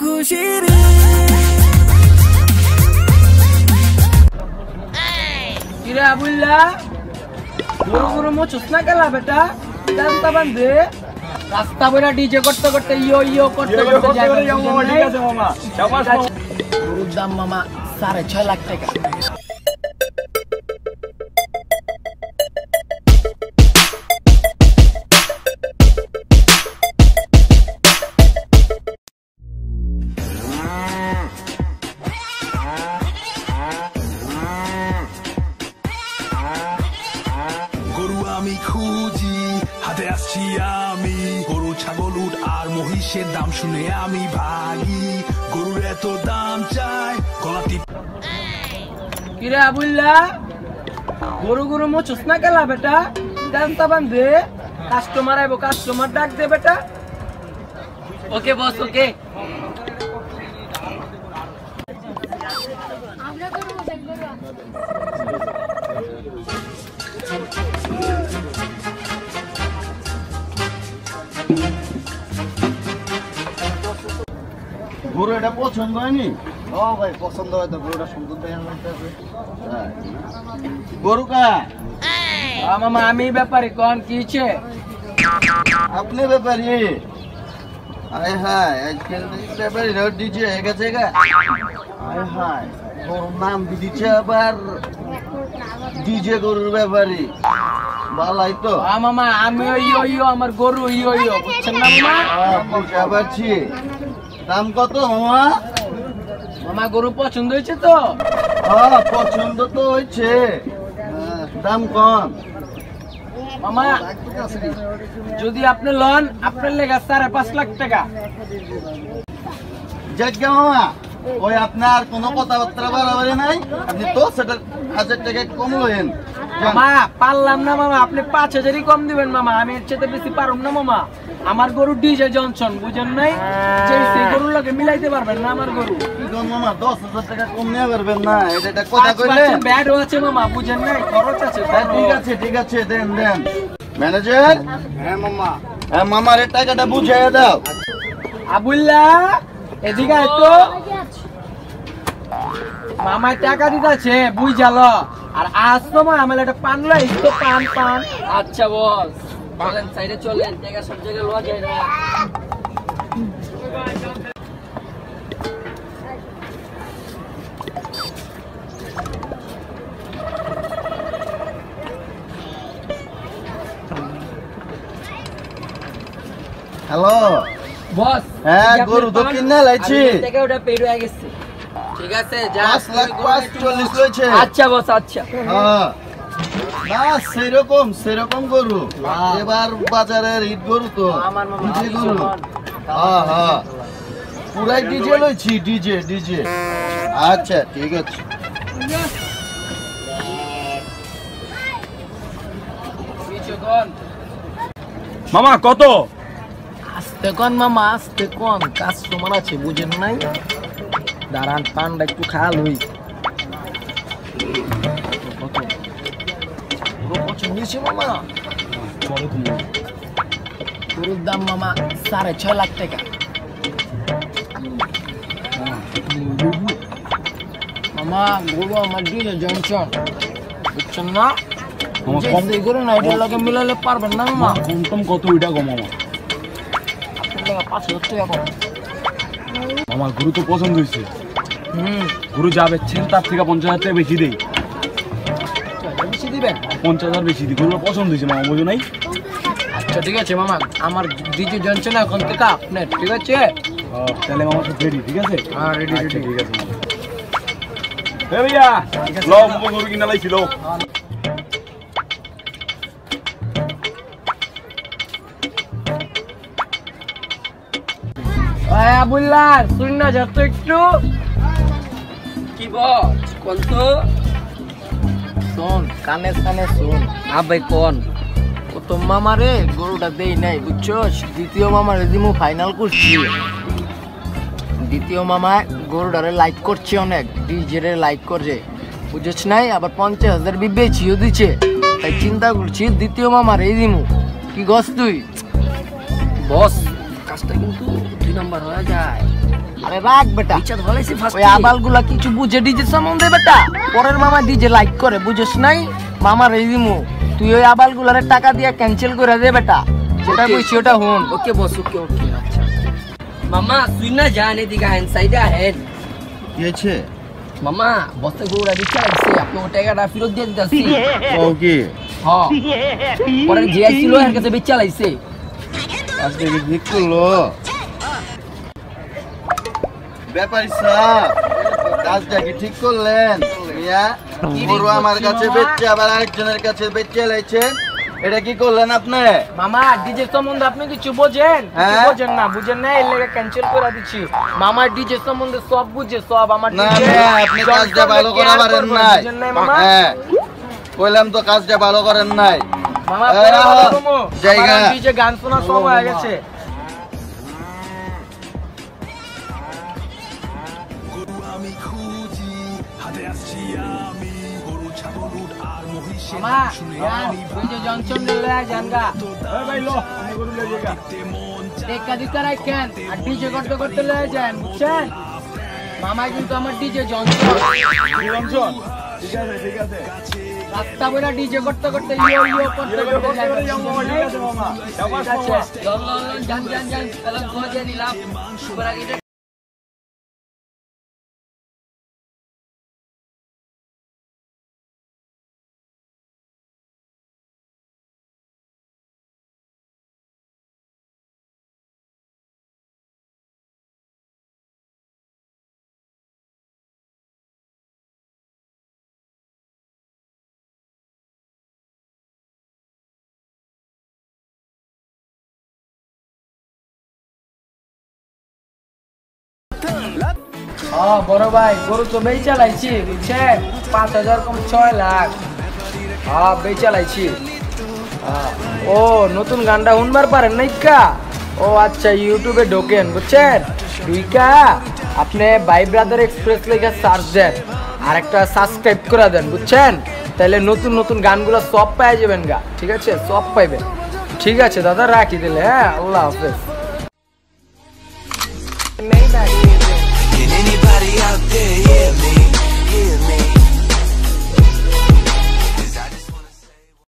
খুশির কিরে আবুল্লাহ গরু গরু মোচস না গেলা বেটা জানতা বান্ধে রাস্তা বইরা ডিজে করতে করতে ইয়ো ইয়ো করতে করতে যাই ঠিক আছে মামা গরুর দাম মামা 6.5 লাখ টাকা আমি খুঁজি হাতে আসছি আমি গরু ছাগল উট আর মহিষের দাম শুনে আমি ভাগি গরুর এত দাম চাই গলাটি কিরে আবুল্লাহ গরু গরু মোচস না গেলা বেটা জানতা বান্ধে কাস্টমার আইবো কাস্টমার ডাক দে বেটা ওকে বস ওকে গরু এটা পছন্দ হয়নি? ও ভাই পছন্দ হয় তো গরুটা সুন্দর দেখা যাচ্ছে গরু কা মামা আমি ব্যাপারী কোন কিছে আপনি ব্যাপারী আয় হায় আজকাল ব্যাপারী ডিজে হয়ে গেছে গা আয় হায় গরুর নাম দিচ্ছে আবার ডিজে গরুর ব্যাপারী ভালাই তো মামা আমি ইয়ো ইয়ো আমার গরু ইয়ো ইয়ো বুঝছেন না মামা বুঝতে পারছি দাম কত মামা মামা গরু পছন্দ হয়েছে তো হ্যাঁ পছন্দ তো হয়েছে দাম কম মামা যদি আপনি লন আপনার লেগে 5.5 লাখ টাকা যাজ্ঞা মামা ওই আপনার কোনো কথাবার্তা বাড়াবাড়ি নাই আপনি তো সেটা 1000 টাকা কম লইেন মামা পারলাম না মামা আপনি 5000ই কম দিবেন মামা আমি এর চেয়ে বেশি পারুম না মামা আমার গরু ডিজে জনসন বুঝেন নাই যে সেই গরুর লগে মিলাইতে পারবেন না আমার গরু কি কোন মামা 10000 টাকা কম নিয়ে পারবেন না এটা কথা কইলে ব্যাড আছে মামা বুঝেন নাই খরচ আছে ঠিক আছে দেন ম্যানেজার হ্যাঁ মামা মামার এই টাকাটা বুঝাইয়া দাও আবুল্লাহ এদিকে আয় তো মামা টাকা দিতেছে বুঝালো আর আজ সময় আমার একটা পান লাই তো পান আচ্ছা বস চলেন সাইডে চলেন জায়গা সব জায়গায় লওয়া যায় না হ্যালো বস হ্যাঁ গরু তো কিনে লাইছি থেকে ওটা পেড হয়ে গেছে ঠিক আছে যা 5,45,000 লইছে আচ্ছা বস আচ্ছা হ্যাঁ না সেরকম গরু এবার বাজারের ঈদ গরু তো ডিজে গরু হ্যাঁ পুরাই ডিজে লইছি ডিজে আচ্ছা ঠিক আছে মামা কত আস্তে কোন মামা আস্তে কোন কাস্টমার আছে বুঝেন নাই দাঁড়ান পানটা একটু খাল হই মামা গরুর দাম মামা 6.5 লাখ টাকা মামা গরু আমার ডিজে জনসন বুঝছেন না গরু না এটার লগে মিলালে পারবেন না মামা কম কত ওইটা কম মামা আপনার 5,000 টাকা কম মামা গরু তো পছন্দ হয়েছে গরু যা বেচছেন তার থেকে 50,000 টাকা বেশি দেই বেশি দিবেন 50,000 বেশি দিই গরু পছন্দ হয়েছে মামা বুঝো নাই আচ্ছা ঠিক আছে মামা আমার ডিজে জনসন এখন থেকে আপনার ঠিক আছে তাহলে মামা সব রেডি ঠিক আছে হ্যাঁ রেডি ঠিক আছে এ ভাইয়া লো মামা গরু কিনা লাইছিল আবুল্লাহ শুন না যত একটু কি বল কোন তো শোন কানে শোন ভাই কোন তো মামারে গরুটা দেই নাই বুঝছস দ্বিতীয় মামারে দিমু ফাইনাল করছি দ্বিতীয় মামা গরুটারে লাইক করছে অনেক ডিজে লাইক করছে বুঝছস নাই আবার 50,000 বিবেচিও দিচ্ছে তাই চিন্তা করছি দ্বিতীয় মামারে দিমু কি গস তুই বস কাজটা কিন্তু 2 নাম্বার হয়ে যায় আরে রাখ বেটা, ওই আবালগুলা কিছু বুঝে ডিজে সম্বন্ধে বেটা। পরের মামা ডিজে লাইক করে, বুঝিস নাই? মামা রেজিমু, তুই ওই আবালগুলারে টাকা দিয়ে ক্যান্সেল করে দে বেটা, যেটা কইছি ওটা হুন। ওকে বস, ওকে ওকে। আচ্ছা মামা তুই না জান, এদিকে হ্যান্ড সাইডে হেড কি হয়েছে মামা? বসে গৌরা দিচ্ছে লাগছে, আপনি ও টাকাটা ফেরত দিয়ে দিতেছি। ওকে হ্যাঁ, পরে যে ছিল এর কাছে বেচা লাইছে। আজকে কি ঠিক করলো ব্যাপারী সাহেব? কাজটা কি ঠিক করলেন? মিয়া গরু আমার কাছে বেচছে, আবার আরেকজনের কাছে বেচে লাইছেন, এটা কি করলেন আপনি? মামা ডিজে সম্বন্ধে আপনি কিছু বোঝেন? বোঝেন না, বুঝেন না, এর লেগে ক্যান্সেল করে দিচ্ছি। মামা ডিজে সম্বন্ধে সব বুঝে, সব আমার না না, আপনি কাজটা ভালো করে পারেন নাই। হ্যাঁ কইলাম তো কাজটা ভালো করেন নাই। মামা জায়গা ডিজে গান শোনার সময় হয়ে গেছে। গরু আমি খুঁজি, হাতে আসছি আমি, গরু ছাগল উট আর মহিষের মামা নাম শুনে আমি ডিজে জনসন নিলে জানগা ভাই লো আমি গরু লয়ে যাই ভাবতে মন দেখা দিতে রাখেন, আর ডিজে করতে করতে লয়ে যান, বুঝছেন? মামা কিন্তু আমার ডিজে জনসন, জনসন। ঠিক আছে ঠিক আছে, রাস্তা বইরা ডিজে করতে করতে ইয়ো ইয়ো করতে করতে যাবেন। ঠিক আছে মামা, যাবাস মামা। লন লন লন জান জান জান, তাহলে ঘুরে দিলাম সুপার আগে। বড় ভাই গরু তো বেচা লাইছি, বুঝছেন? 5,000 কম 6 লাখ। হ্যাঁ বেচা লাইছি। ও নতুন গানটা শুনবার পারেন নাই কা? ও আচ্ছা, ইউটিউবে ঢোকেন, বুঝছেন? ঢুইকা আপনি ভাই ব্রাদার এক্সপ্রেস লেখা সার্চ দেন, আর একটা সাবস্ক্রাইব করে দেন, বুঝছেন? তাহলে নতুন নতুন গানগুলো সব পাই যাবেন গা, ঠিক আছে? সব পাইবেন। ঠিক আছে দাদা, রাখি দিলে। হ্যাঁ, আল্লাহ হাফেজ। Can anybody out there